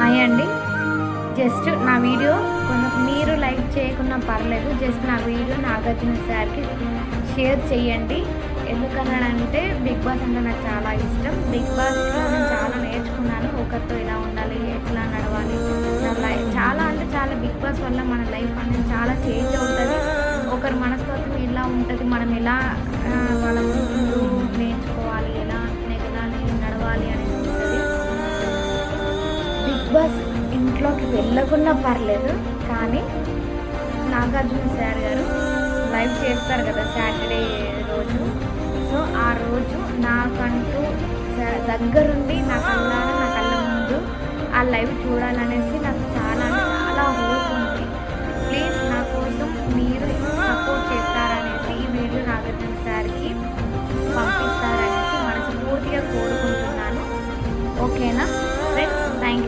Hi అండి. Just నా video కొంచెం మీరు లైక్ చేయకున్నా పర్లేదు, జస్ట్ నా వీడియో నాగార్జున సార్కి షేర్ చేయండి. ఎందుకన్నానంటే బిగ్ బాస్ అంటే నాకు చాలా ఇష్టం. బిగ్ బాస్లో నేను చాలా నేర్చుకున్నాను. ఒకరితో ఎలా ఉండాలి, ఎట్లా నడవాలి, నా లైఫ్ చాలా అంటే చాలా బిగ్ బాస్ వల్ల మన లైఫ్ అనేది చాలా చేంజ్ అవుతుంది. ఒకరి మనస్తత్వం ఎలా ఉంటుంది, మనం ఎలా వాళ్ళ ముందు నేర్చుకోవాలి, ఎలా నెగలాలి, నడవాలి అనేది ఉంటుంది. బిగ్ బాస్ ఇంట్లోకి వెళ్ళకున్నా పర్లేదు, కానీ నాగార్జున సార్ గారు లైవ్ చేస్తారు కదా సాటర్డే రోజు. సో ఆ రోజు నాకంటూ దగ్గరుండి నా కళ్ళ ముందు ఆ లైవ్ చూడాలనేసి నాకు చాలా అంటే చాలా హోప్ ఉంది. ప్లీజ్ నా కోసం మీరు సపోర్ట్ చేస్తారనేసి ఈ వీడియో నాగార్జున సార్కి పంపిస్తారనేసి మనస్ఫూర్తిగా కోరుకుంటున్నాను. ఓకేనా ఫ్రెండ్స్? Thank you.